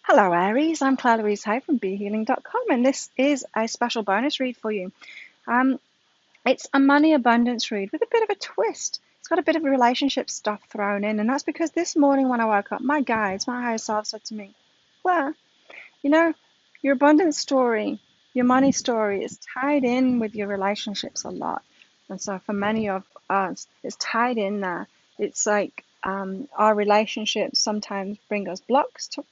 Hello Aries, I'm Claire Louise Hay from BeHealing.com and this is a special bonus read for you. Um, it's a money abundance read with a bit of a twist. It's got a bit of relationship stuff thrown in, and that's because this morning when I woke up, my guides, my higher self said to me, Claire, you know, your abundance story, your money story is tied in with your relationships a lot. And so for many of us, it's tied in there. It's like our relationships sometimes bring us blocks to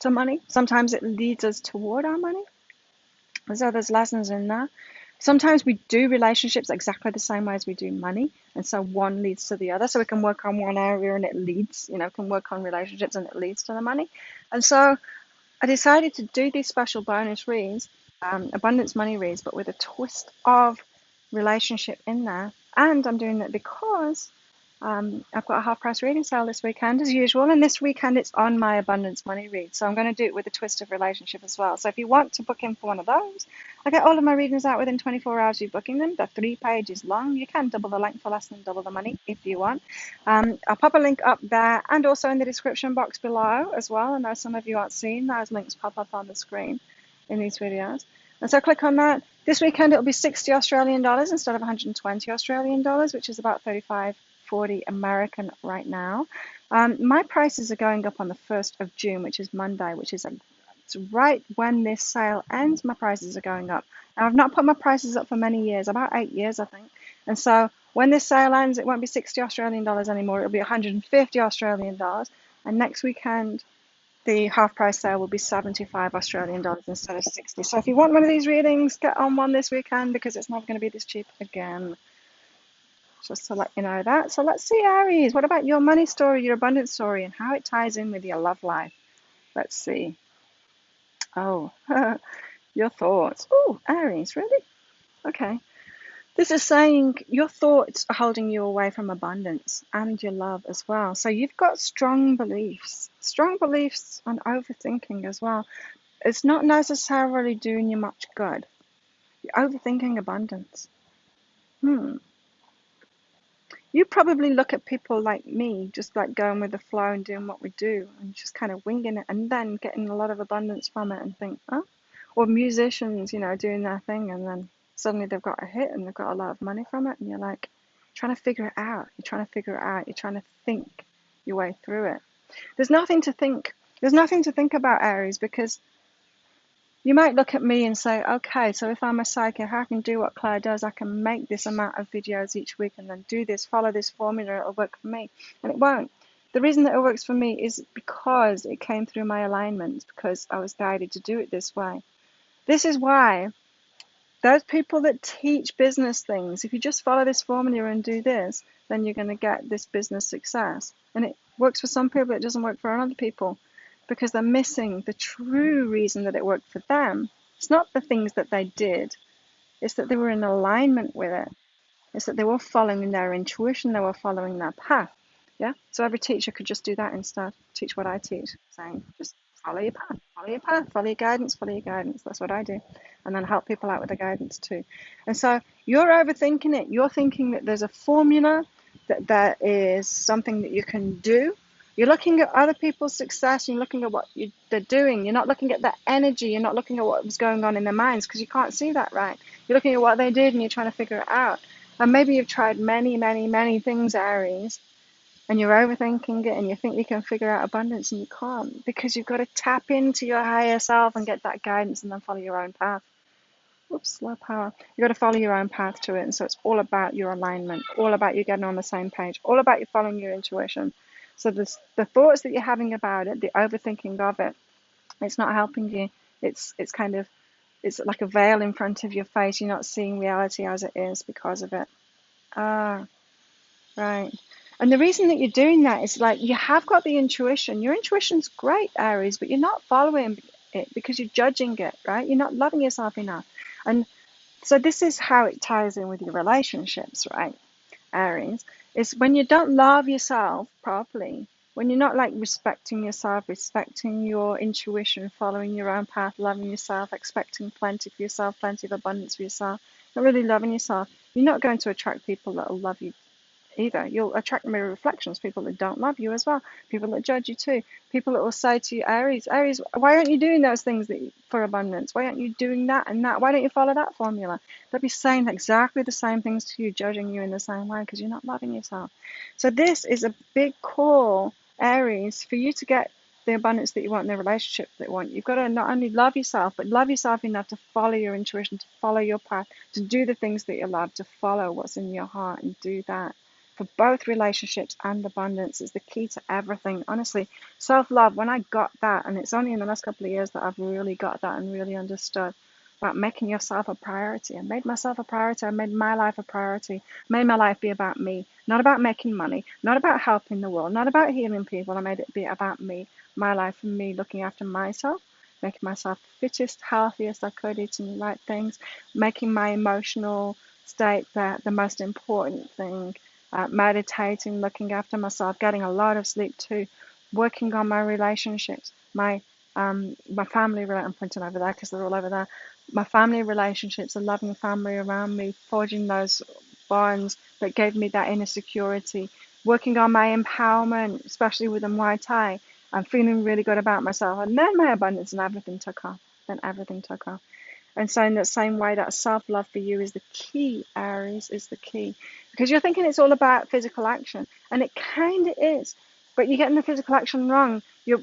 money. Sometimes it leads us toward our money. And so there's lessons in that. Sometimes we do relationships exactly the same way as we do money. And so one leads to the other. So we can work on one area and it leads, can work on relationships and it leads to the money. And so I decided to do these special bonus reads, abundance money reads, but with a twist of relationship in there. And I'm doing that because I've got a half price reading sale this weekend as usual, and this weekend it's on my abundance money read. So I'm going to do it with a twist of relationship as well. So if you want to book in for one of those, I get all of my readings out within 24 hours of you booking them. They're 3 pages long. You can double the length for less than double the money if you want. I'll pop a link up there and also in the description box below as well. I know some of you aren't seeing those links pop up on the screen in these videos. And so click on that. This weekend it'll be 60 Australian dollars instead of 120 Australian dollars, which is about 35.40 American right now. My prices are going up on the 1st of June, which is Monday, which is it's right when this sale ends. My prices are going up. Now, I've not put my prices up for many years, about 8 years, I think. And so when this sale ends, it won't be 60 Australian dollars anymore. It'll be 150 Australian dollars. And next weekend, the half price sale will be 75 Australian dollars instead of 60. So if you want one of these readings, get on one this weekend because it's not going to be this cheap again. Just to let you know that. So let's see, Aries. What about your money story, your abundance story, and how it ties in with your love life? Let's see. Oh, your thoughts. Oh, Aries, really? Okay. This is saying your thoughts are holding you away from abundance and your love as well. So you've got strong beliefs on overthinking as well. It's not necessarily doing you much good. You're overthinking abundance. You probably look at people like me, just like going with the flow and doing what we do and just kind of winging it and then getting a lot of abundance from it and think, oh, or musicians, doing their thing and then suddenly they've got a hit and they've got a lot of money from it and you're like trying to figure it out. You're trying to figure it out. You're trying to think your way through it. There's nothing to think. There's nothing to think about, Aries, because you might look at me and say, okay, so if I'm a psychic, I can do what Claire does. I can make this amount of videos each week and then do this, follow this formula, it'll work for me. And it won't. The reason that it works for me is because it came through my alignments, because I was guided to do it this way. This is why those people that teach business things, if you just follow this formula and do this, then you're going to get this business success. And it works for some people, it doesn't work for other people, because they're missing the true reason that it worked for them. It's not the things that they did, it's that they were in alignment with it. It's that they were following their intuition, they were following their path. Yeah? So every teacher could just do that instead. Teach what I teach, saying just follow your path, follow your path, follow your guidance, follow your guidance. That's what I do. And then help people out with the guidance too. And so you're overthinking it. You're thinking that there's a formula, that there is something that you can do. You're looking at other people's success, you're looking at what they're doing. You're not looking at their energy, you're not looking at what was going on in their minds because you can't see that right. You're looking at what they did and you're trying to figure it out. And maybe you've tried many, many, many things, Aries, and you're overthinking it and you think you can figure out abundance and you can't because you've got to tap into your higher self and get that guidance and then follow your own path. Oops, slow power. You've got to follow your own path to it. And so it's all about your alignment, all about you getting on the same page, all about you following your intuition. So the thoughts that you're having about it, the overthinking of it, it's not helping you. It's like a veil in front of your face. You're not seeing reality as it is because of it. Ah, right. And the reason that you're doing that is like you have got the intuition. Your intuition's great, Aries, but you're not following it because you're judging it, right? You're not loving yourself enough. And so this is how it ties in with your relationships, right, Aries? Is when you don't love yourself properly, when you're not like respecting yourself, respecting your intuition, following your own path, loving yourself, expecting plenty for yourself, plenty of abundance for yourself, not really loving yourself, you're not going to attract people that will love you either. You'll attract mirror reflections, people that don't love you as well, people that judge you too, people that will say to you, Aries, why aren't you doing those things for abundance? Why aren't you doing that and that? Why don't you follow that formula? They'll be saying exactly the same things to you, judging you in the same way because you're not loving yourself. So this is a big call, Aries, for you to get the abundance that you want in the relationship that you want. You've got to not only love yourself, but love yourself enough to follow your intuition, to follow your path, to do the things that you love, to follow what's in your heart and do that. For both relationships and abundance is the key to everything. Honestly, self-love, when I got that, and it's only in the last couple of years that I've really got that and really understood about making yourself a priority. I made myself a priority. I made my life a priority. I made my life be about me, not about making money, not about helping the world, not about healing people. I made it be about me, my life, and me looking after myself, making myself the fittest, healthiest I could, eating the right things, making my emotional state the most important thing, meditating, looking after myself, getting a lot of sleep too, working on my relationships, my family. I'm pointing over there because they're all over there. My family relationships, a loving family around me, forging those bonds that gave me that inner security, working on my empowerment, especially with the Muay Thai. I'm feeling really good about myself, and then my abundance and everything took off. Then everything took off. And so, in that same way, that self love for you is the key, Aries, is the key. Because you're thinking it's all about physical action, and it kind of is, but you're getting the physical action wrong. You're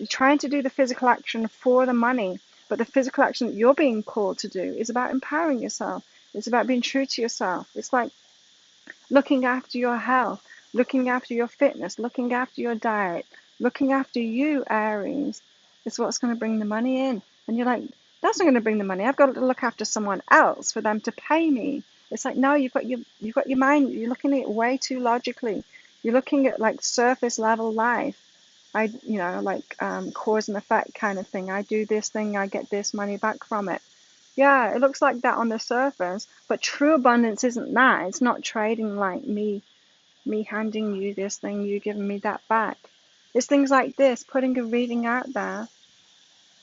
trying to do the physical action for the money, but the physical action that you're being called to do is about empowering yourself. It's about being true to yourself. It's like looking after your health, looking after your fitness, looking after your diet, looking after you, Aries, is what's going to bring the money in. And you're like, that's not going to bring the money. I've got to look after someone else for them to pay me. It's like, no, you've got your mind. You're looking at it way too logically. You're looking at like surface level life. Like cause and effect kind of thing. I do this thing, I get this money back from it. Yeah, it looks like that on the surface, but true abundance isn't that. It's not trading like me handing you this thing, you giving me that back. It's things like this, putting a reading out there,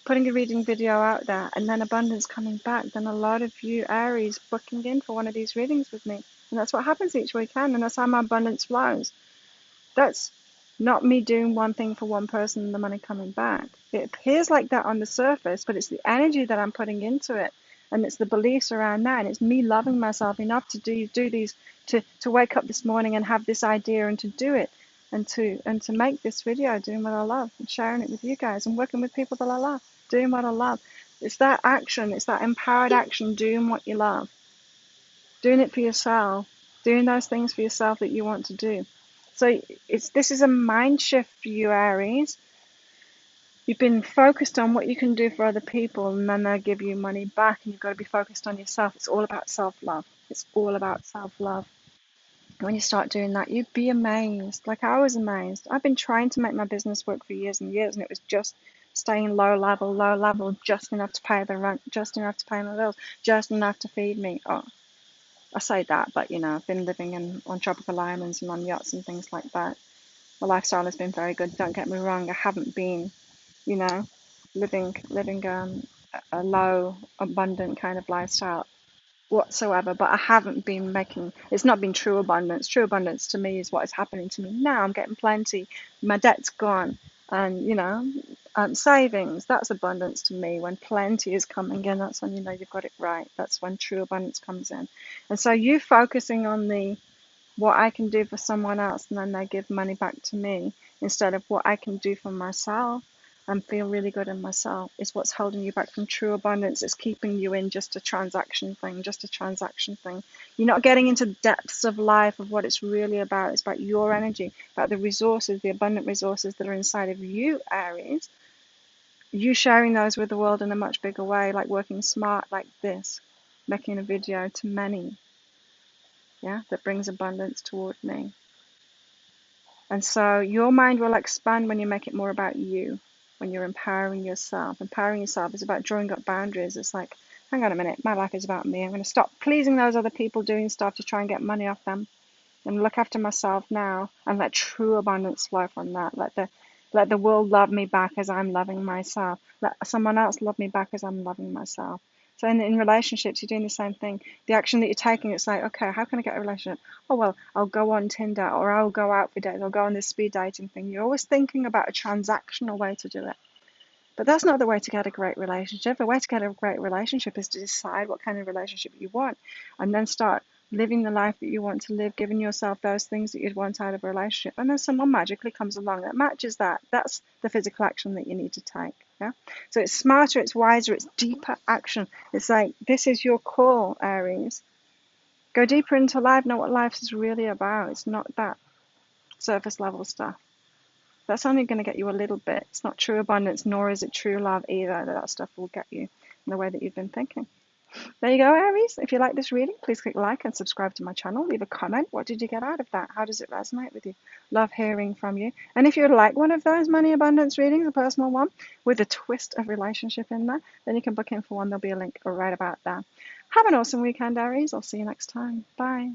putting a reading video out there, and then abundance coming back. Then a lot of you Aries booking in for one of these readings with me. And that's what happens each weekend, and that's how my abundance flows. That's not me doing one thing for one person and the money coming back. It appears like that on the surface, but it's the energy that I'm putting into it, and it's the beliefs around that, and it's me loving myself enough to do these, to wake up this morning and have this idea and to do it, and to make this video, doing what I love and sharing it with you guys and working with people that I love, doing what I love. It's that action, it's that empowered action, doing what you love, doing it for yourself, doing those things for yourself that you want to do. So this is a mind shift for you, Aries. You've been focused on what you can do for other people, and then they'll give you money back, and you've got to be focused on yourself. It's all about self-love. It's all about self-love. When you start doing that, you'd be amazed. Like I was amazed. I've been trying to make my business work for years and years, and it was just staying low level, just enough to pay the rent, just enough to pay my bills, just enough to feed me. Oh, I say that, but I've been living on tropical islands and on yachts and things like that. My lifestyle has been very good. Don't get me wrong. I haven't been, you know, living a low, abundant kind of lifestyle whatsoever. But I haven't been making. It's not been true abundance. True abundance to me is what is happening to me now. I'm getting plenty. My debt's gone, and savings. That's abundance to me. When plenty is coming in, that's when you know you've got it right. That's when true abundance comes in. And so you focusing on the what I can do for someone else and then they give money back to me instead of what I can do for myself and feel really good in myself is what's holding you back from true abundance. It's keeping you in just a transaction thing, just a transaction thing. You're not getting into the depths of life of what it's really about. It's about your energy, about the resources, the abundant resources that are inside of you, Aries. You sharing those with the world in a much bigger way, like working smart like this, making a video to many, yeah, that brings abundance toward me. And so your mind will expand when you make it more about you, when you're empowering yourself. Empowering yourself is about drawing up boundaries. It's like, hang on a minute, my life is about me. I'm going to stop pleasing those other people doing stuff to try and get money off them and look after myself now and let true abundance flow from that. Let the world love me back as I'm loving myself. Let someone else love me back as I'm loving myself. So in relationships, you're doing the same thing. The action that you're taking, it's like, okay, how can I get a relationship? Oh, well, I'll go on Tinder, or I'll go out for dates, I'll go on this speed dating thing. You're always thinking about a transactional way to do it. But that's not the way to get a great relationship. The way to get a great relationship is to decide what kind of relationship you want and then start living the life that you want to live, giving yourself those things that you'd want out of a relationship. And then someone magically comes along that matches that. That's the physical action that you need to take. Yeah. So it's smarter, it's wiser, it's deeper action. It's like, this is your call, Aries. Go deeper into life, know what life is really about. It's not that surface level stuff. That's only going to get you a little bit. It's not true abundance, nor is it true love either. That stuff will get you in the way that you've been thinking. There you go, Aries. If you like this reading, please click like and subscribe to my channel. Leave a comment. What did you get out of that? How does it resonate with you? Love hearing from you. And if you'd like one of those money abundance readings, a personal one, with a twist of relationship in there, then you can book in for one. There'll be a link right about there. Have an awesome weekend, Aries. I'll see you next time. Bye.